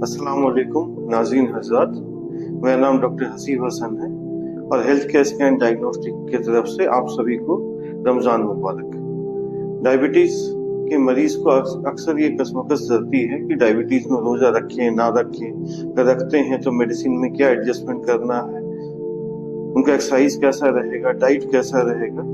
अस्सलाम वालेकुम नाज़रीन हज़रात, मेरा नाम डॉक्टर हसीब हसन है और हेल्थ केयर स्कैन डायग्नोस्टिक की तरफ से आप सभी को रमज़ान मुबारक। डायबिटीज़ के मरीज़ को अक्सर ये कशमकश रहती है कि डायबिटीज़ में रोज़ा रखें ना रखें, अगर रखते हैं तो मेडिसिन में क्या एडजस्टमेंट करना है, उनका एक्सरसाइज कैसा रहेगा, डाइट कैसा रहेगा।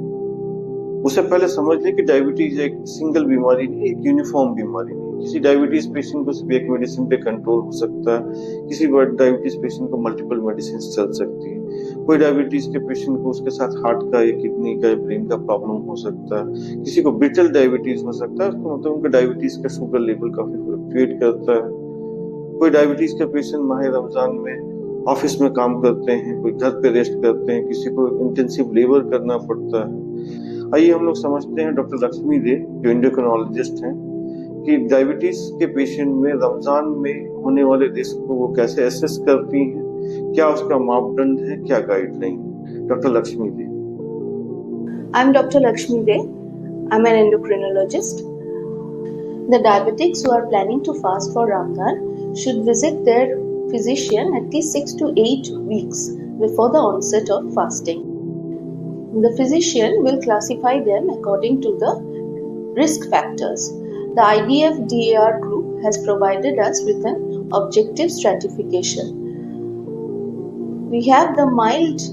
उससे पहले समझ लें कि डायबिटीज एक सिंगल बीमारी नहीं, एक यूनिफॉर्म बीमारी नहीं। किसी डायबिटीज पेशेंट को सिर्फ एक मेडिसिन पे कंट्रोल हो सकता है, किसी डायबिटीज पेशेंट को मल्टीपल मेडिसिन चल सकती है। कोई डायबिटीज के पेशेंट को उसके साथ हार्ट का या किडनी का या ब्रेन का प्रॉब्लम हो सकता है, किसी को ब्रिटल डायबिटीज हो सकता है, उसको मतलब उनका डायबिटीज का शुगर लेवल काफी फ्लक्चुएट करता है। कोई डायबिटीज के पेशेंट माह रमजान में ऑफिस में काम करते हैं, कोई घर पे रेस्ट करते हैं, किसी को इंटेंसिव लेबर करना पड़ता है। आइए हम लोग समझते हैं डॉक्टर लक्ष्मी दे जो एंडोक्रिनोलॉजिस्ट हैं कि डायबिटीज के पेशेंट में रमजान में होने वाले रिस्क को वो कैसे असेस करती हैं, क्या उसका मापदंड है, क्या guideline. Doctor Lakshmi they. I'm Dr. Lakshmi De. I'm an endocrinologist. The diabetics who are planning to fast for Ramadan should visit their physician at least 6 to 8 weeks before the onset of fasting. The physician will classify them according to the risk factors. The IDF-DAR group has provided us with an objective stratification. We have the mild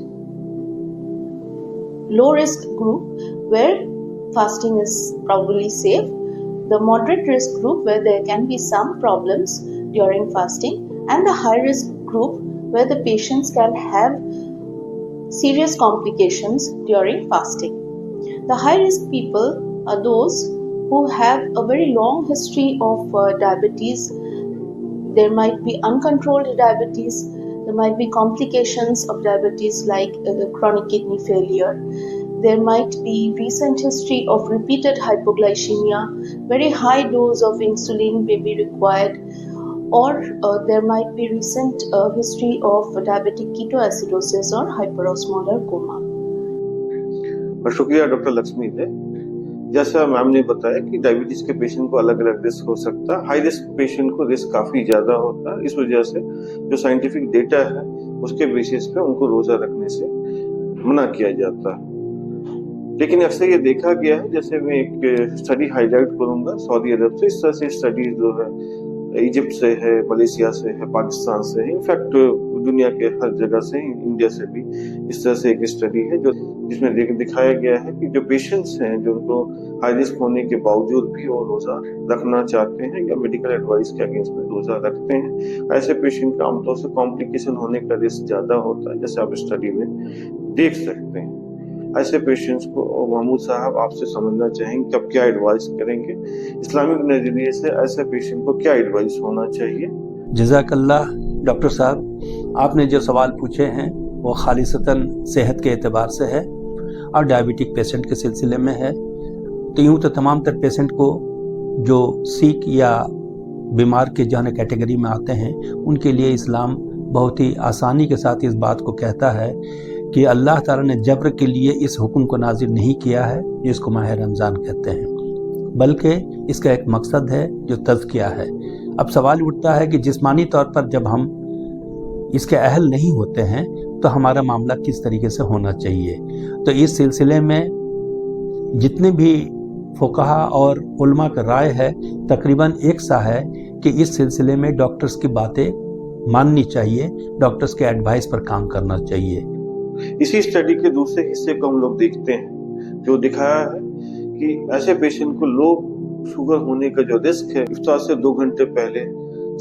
low risk group where fasting is probably safe, the moderate risk group where there can be some problems during fasting, and the high risk group where the patients can have serious complications during fasting. The high risk people are those who have a very long history of diabetes. There might be uncontrolled diabetes, there might be complications of diabetes like chronic kidney failure. There might be recent history of repeated hypoglycemia, very high dose of insulin may be required, or there might be recent history of diabetic ketoacidosis or hyperosmolar coma. शुक्रिया doctor Lakshmi दे। जैसा ma'am ने बताया कि diabetes के patient को अलग अलग risk हो सकता है। हाई रिस्क पेशेंट को रिस्क काफी ज्यादा होता है, इस वजह से जो साइंटिफिक डेटा है उसके बेसिस पे उनको रोजा रखने से मना किया जाता है। लेकिन अक्सर ये देखा गया है, जैसे मैं एक स्टडी हाईलाइट करूंगा सऊदी अरब से, इस तरह से स्टडीज जो है इजिप्ट से है, मलेशिया से है, पाकिस्तान से है, इनफैक्ट दुनिया के हर जगह से, इंडिया से भी इस तरह से एक स्टडी है जो जिसमें दिखाया गया है कि जो पेशेंट्स हैं जो उनको हाई रिस्क होने के बावजूद भी वो रोजा रखना चाहते हैं या मेडिकल एडवाइस के अगेंस्ट में रोजा रखते हैं, ऐसे पेशेंट का आमतौर से कॉम्प्लिकेशन होने का रिस्क ज्यादा होता है, जैसे आप स्टडी में देख सकते हैं। ऐसे पेशेंट्स को महमूद साहब आपसे समझना चाहेंगे कि आप क्या एडवाइस करेंगे, इस्लामिक नजरिए से ऐसे पेशेंट को क्या एडवाइस होना चाहिए। जज़ाकल्लाह डॉक्टर साहब, आपने जो सवाल पूछे हैं वो खालिसतन सेहत के एतबार से है और डायबिटिक पेशेंट के सिलसिले में है। तो यूँ तो तमाम तर पेशेंट को जो सीक या बीमार के जौन कैटेगरी में आते हैं उनके लिए इस्लाम बहुत ही आसानी के साथ इस बात को कहता है कि अल्लाह ताला ने जबर के लिए इस हुक्म को नाजिल नहीं किया है जिसको माह रमज़ान कहते हैं, बल्कि इसका एक मकसद है जो तज़किया है। अब सवाल उठता है कि जिस्मानी तौर पर जब हम इसके अहल नहीं होते हैं तो हमारा मामला किस तरीके से होना चाहिए। तो इस सिलसिले में जितने भी फुक़हा और उलमा का राय है तकरीबन एक सा है कि इस सिलसिले में डॉक्टर्स की बातें माननी चाहिए, डॉक्टर्स के एडवाइस पर काम करना चाहिए। इसी स्टडी के दूसरे हिस्से को हम लोग देखते हैं जो दिखाया है कि ऐसे पेशेंट को लो शुगर होने का जो रिस्क है इफ्तार से 2 घंटे पहले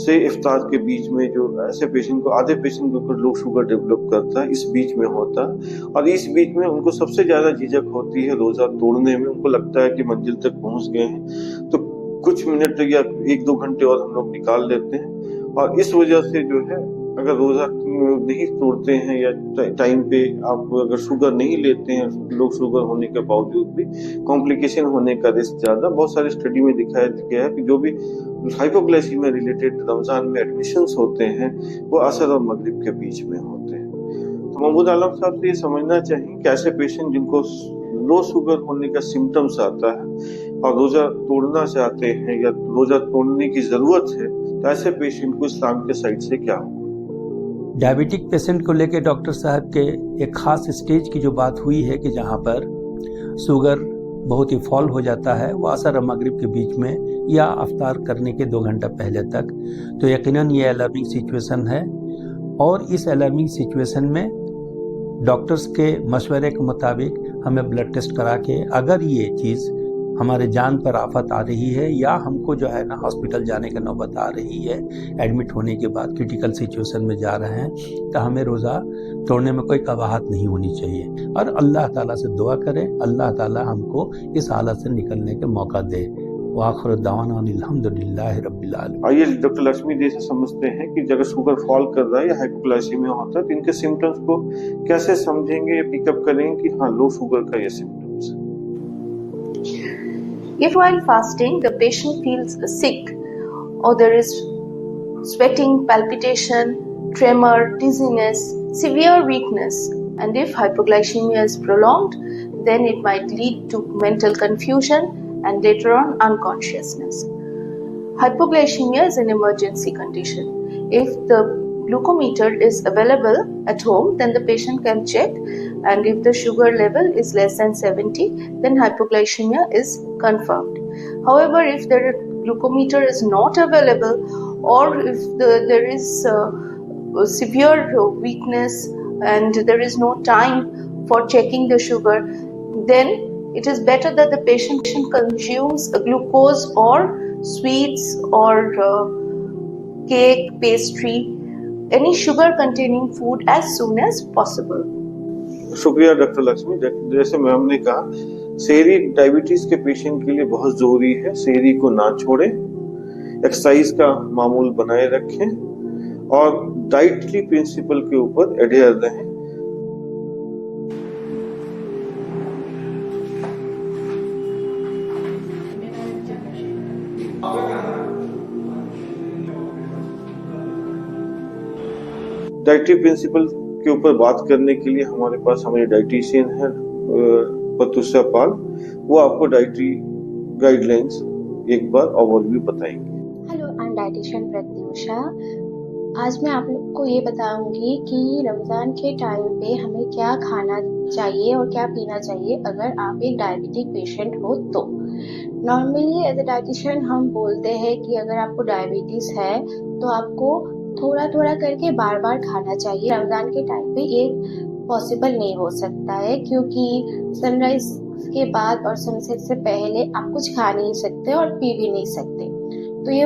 से इफ्तार के बीच में, जो ऐसे पेशेंट को आधे पेशेंट को लो शुगर डेवलप करता है, इस बीच में होता है और इस बीच में उनको सबसे ज्यादा झिझक होती है रोजा तोड़ने में। उनको लगता है कि मंजिल तक पहुंच गए हैं तो कुछ मिनट या 1-2 घंटे और हम लोग निकाल लेते हैं और इस वजह से जो है अगर रोजा नहीं तोड़ते हैं या टाइम पे आप अगर शुगर नहीं लेते हैं, लो शुगर होने के बावजूद भी कॉम्प्लिकेशन होने का रिस्क ज्यादा। बहुत सारे स्टडी में दिखाया गया है कि जो भी हाइपोग्लाइसीमिया रिलेटेड रमजान में एडमिशंस होते हैं वो असर और मगरिब के बीच में होते हैं। तो महमूद आलम साहब से ये समझना चाहिए कि ऐसे पेशेंट जिनको लो शुगर होने का सिम्टम्स आता है और रोजा तोड़ना चाहते हैं या रोजा तोड़ने की जरूरत है, तो ऐसे पेशेंट को इस्लाम के साइड से क्या होगा? डायबिटिक पेशेंट को लेकर डॉक्टर साहब के एक खास स्टेज की जो बात हुई है कि जहाँ पर शुगर बहुत ही फॉल हो जाता है, वो असर और मगरिब के बीच में या अफ्तार करने के 2 घंटा पहले तक, तो यकीनन ये अलार्मिंग सिचुएशन है। और इस अलार्मिंग सिचुएशन में डॉक्टर्स के मशवरे के मुताबिक हमें ब्लड टेस्ट करा के अगर ये चीज़ हमारे जान पर आफत आ रही है या हमको जो है ना हॉस्पिटल जाने का नौबत आ रही है, एडमिट होने के बाद क्रिटिकल सिचुएशन में जा रहे हैं, तो हमें रोज़ा तोड़ने में कोई कबाहत नहीं होनी चाहिए और अल्लाह ताला से दुआ करें, अल्लाह ताला हमको इस हालत से निकलने के मौका दे। वाखिर दावाना अल्हम्दुलिल्लाहि रब्बिल आलमीन। आइए डॉक्टर लक्ष्मी जी से समझते हैं कि अगर शुगर फॉल कर रहा है या हाइपोग्लाइसीमिया होता है तो इनके सिम्टम्स को कैसे समझेंगे या पिकअप करेंगे कि हाँ लो शुगर का ये सिम्टम्स है। If while fasting the patient feels sick or there is sweating, palpitation, tremor, dizziness, severe weakness, and if hypoglycemia is prolonged, then it might lead to mental confusion and later on unconsciousness. Hypoglycemia is an emergency condition. If the glucometer is available at home, then the patient can check, and if the sugar level is less than 70, then hypoglycemia is confirmed. However, if the glucometer is not available or if there is severe weakness and there is no time for checking the sugar, then it is better that the patient consumes a glucose or sweets or cake, pastry, any sugar containing food as soon as possible. शुक्रिया doctor Lakshmi. जैसे ma'am ने कहा, सेहरी diabetes के patient के लिए बहुत जरूरी है। सेहरी को ना छोड़ें, एक्सरसाइज का मामूल बनाए रखें और डाइटरी प्रिंसिपल के ऊपर एडहेयर रहें। डाइटरी प्रिंसिपल के ऊपर बात करने के लिए हमारे पास हमारी डाइटिशियन है प्रत्युषा पाल। वो आपको डाइटरी गाइडलाइंस एक बार ओवरव्यू बताएंगे। Hello, I am dietitian Pratyusha. आज मैं आप लोग को ये बताऊंगी कि रमज़ान के टाइम पे हमें क्या खाना चाहिए और क्या पीना चाहिए अगर आप एक डायबिटिक पेशेंट हो तो। नॉर्मली एज ए डाइटिशियन हम बोलते हैं कि अगर आपको डायबिटीज़ है तो आपको थोड़ा थोड़ा करके बार बार खाना चाहिए। रमज़ान के टाइम पे ये पॉसिबल नहीं हो सकता है क्योंकि सनराइज के बाद और सनसेट से पहले आप कुछ खा नहीं सकते और पी भी नहीं सकते। तो ये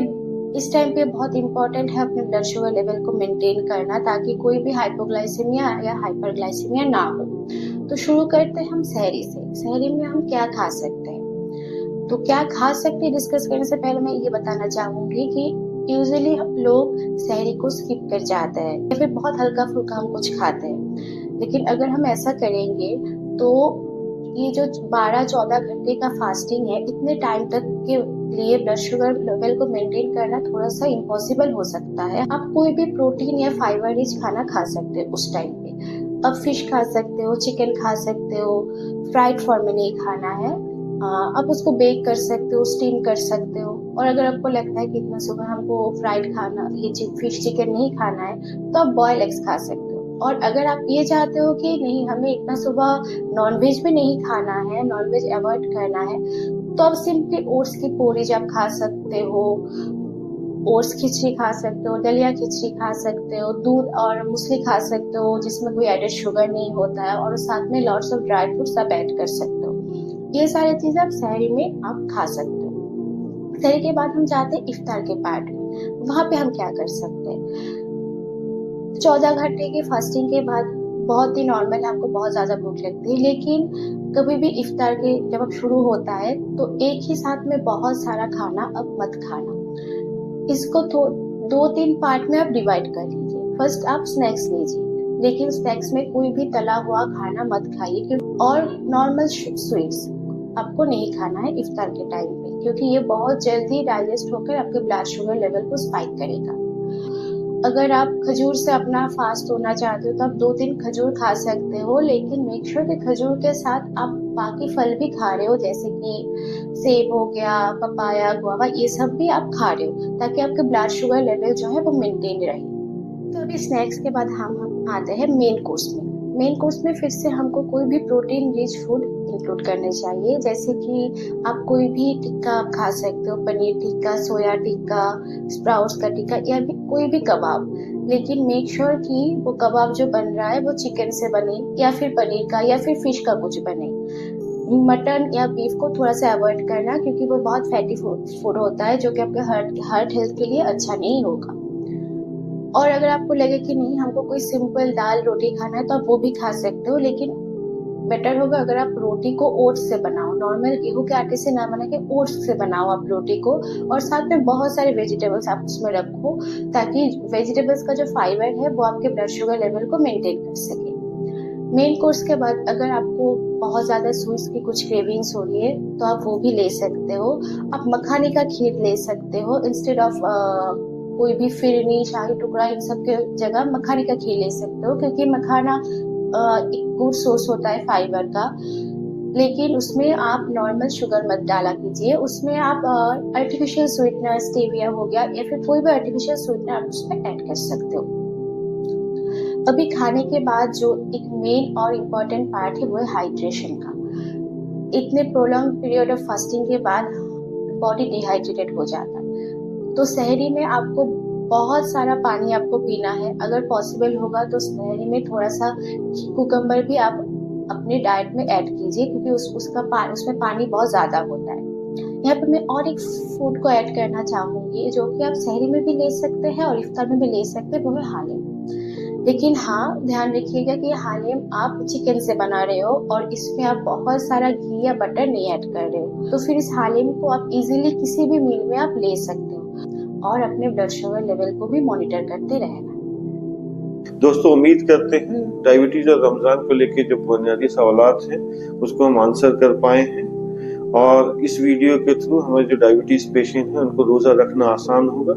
इस टाइम पे बहुत इम्पोर्टेंट है अपने ब्लड शुगर लेवल को मेंटेन करना ताकि कोई भी हाइपोग्लाइसेमिया या हाइपरग्लाइसेमिया ना हो। तो शुरू करते हैं हम सहरी से। सहरी में हम क्या खा सकते हैं, तो क्या खा सकते हैं डिस्कस करने से पहले मैं ये बताना चाहूँगी कि यूजुअली हम लोग सहरी को स्किप कर जाते हैं या फिर बहुत हल्का फुल्का हम कुछ खाते हैं। लेकिन अगर हम ऐसा करेंगे तो ये जो 12-14 घंटे का फास्टिंग है, इतने टाइम तक के लिए ब्लड शुगर लेवल को मेंटेन करना थोड़ा सा इम्पॉसिबल हो सकता है। आप कोई भी प्रोटीन या फाइबर रिच खाना खा सकते हो उस टाइम पे। अब फिश खा सकते हो, चिकन खा सकते हो, फ्राइड फॉर्म में नहीं खाना है। आप उसको बेक कर सकते हो, स्टीम कर सकते हो। और अगर आपको लगता है कि इतना सुबह हमको फ्राइड खाना, ये फिश चिकन नहीं खाना है, तो आप बॉयल एग्स खा सकते हो। और अगर आप ये चाहते हो कि नहीं हमें इतना सुबह नॉनवेज भी नहीं खाना है, नॉनवेज अवॉइड करना है, तो आप सिंपली ओट्स की पोरीज आप खा सकते हो, ओट्स खिचड़ी खा सकते हो, दलिया खिचड़ी खा सकते हो, दूध और मूसली खा सकते हो जिसमें कोई एडेड शुगर नहीं होता है, और साथ में लॉट्स ऑफ ड्राई फ्रूट्स आप ऐड कर सकते हो। ये सारी चीजें आप सहरी में आप खा सकते हो। सहरी के बाद हम जाते हैं इफ्तार के पार्ट में। वहां पे हम क्या कर सकते हैं, 14 घंटे की फास्टिंग के बाद बहुत ही नॉर्मल आपको बहुत ज्यादा भूख लगती है, लेकिन कभी भी इफ्तार के जब अब शुरू होता है तो एक ही साथ में बहुत सारा खाना अब मत खाना। इसको 2-3 पार्ट में आप डिवाइड कर लीजिए। फर्स्ट आप स्नैक्स लीजिए, लेकिन स्नैक्स में कोई भी तला हुआ खाना मत खाइए, और नॉर्मल स्वीट्स आपको नहीं खाना है इफ्तार के टाइम पे, क्योंकि ये बहुत जल्दी डाइजेस्ट होकर आपके ब्लड शुगर लेवल को स्पाइक करेगा। अगर आप खजूर से अपना फास्ट तोड़ना चाहते हो तो आप 2-3 खजूर खा सकते हो, लेकिन मेक श्योर कि खजूर के साथ आप बाकी फल भी खा रहे हो, जैसे कि सेब हो गया, पपाया, गुआवा, ये सब भी आप खा रहे हो ताकि आपके ब्लड शुगर लेवल जो है वो मेंटेन रहे। तो अभी स्नैक्स के बाद हम आते हैं मेन कोर्स में। मेन कोर्स में फिर से हमको कोई भी प्रोटीन रिच फूड इंक्लूड करने चाहिए, जैसे कि आप कोई भी टिक्का आप खा सकते हो, पनीर टिक्का, सोया टिक्का, स्प्राउट्स का टिक्का या भी कोई भी कबाब, लेकिन मेक श्योर कि वो कबाब जो बन रहा है वो चिकन से बने या फिर पनीर का या फिर फिश का कुछ बने। मटन या बीफ को थोड़ा सा अवॉइड करना, क्योंकि वो बहुत फैटी फूड होता है जो कि आपके हार्ट हेल्थ के लिए अच्छा नहीं होगा। और अगर आपको लगे कि नहीं हमको कोई सिंपल दाल रोटी खाना है तो आप वो भी खा सकते हो, लेकिन बेटर होगा अगर आप रोटी को ओट्स से बनाओ, नॉर्मल गेहूं के आटे से ना बना के ओट्स से बनाओ आप रोटी को, और साथ में बहुत सारे वेजिटेबल्स आप उसमें रखो ताकि वेजिटेबल्स का जो फाइबर है वो आपके ब्लड शुगर लेवल को मेंटेन कर सके। मेन कोर्स के बाद अगर आपको बहुत ज़्यादा स्वीट्स की कुछ क्रेविंग्स हो रही है तो आप वो भी ले सकते हो। आप मखाने का खीर ले सकते हो इंस्टेड ऑफ कोई भी फिरनी, शाही टुकड़ा, इन सब के जगह मखाने का खीर ले सकते हो, क्योंकि मखाना एक गुड सोर्स होता है फाइबर का, लेकिन उसमें आप नॉर्मल शुगर मत डाला कीजिए, उसमें आप आर्टिफिशियल स्वीटनर, स्टेविया हो गया या फिर कोई भी आर्टिफिशियल स्वीटनर आप उसमें ऐड कर सकते हो। अभी खाने के बाद जो एक मेन और इम्पोर्टेंट पार्ट है वो है हाइड्रेशन का। इतने प्रोलॉन्ग पीरियड ऑफ फास्टिंग के बाद बॉडी डिहाइड्रेटेड हो जाता है, तो सहरी में आपको बहुत सारा पानी आपको पीना है। अगर पॉसिबल होगा तो सहरी में थोड़ा सा कुकम्बर भी आप अपने डाइट में ऐड कीजिए, क्योंकि उसमें पानी बहुत ज़्यादा होता है। यहाँ पर मैं और एक फूड को ऐड करना चाहूँगी जो कि आप सहरी में भी ले सकते हैं और इफ्तार में भी ले सकते हैं, वो है हालिम। लेकिन हाँ, ध्यान रखिएगा कि हालिम आप चिकन से बना रहे हो और इसमें आप बहुत सारा घी या बटर नहीं ऐड कर रहे हो, तो फिर इस हालिम को आप इजीली किसी भी मील में आप ले सकते हो और अपने ब्लड शुगर लेवल को भी मॉनिटर करते रहना। दोस्तों, उम्मीद करते हैं डायबिटीज और रमजान को लेके जो बुनियादी सवालात हैं उसको हम आंसर कर पाए हैं, और इस वीडियो के थ्रू हमारे जो डायबिटीज पेशेंट हैं उनको रोजा रखना आसान होगा।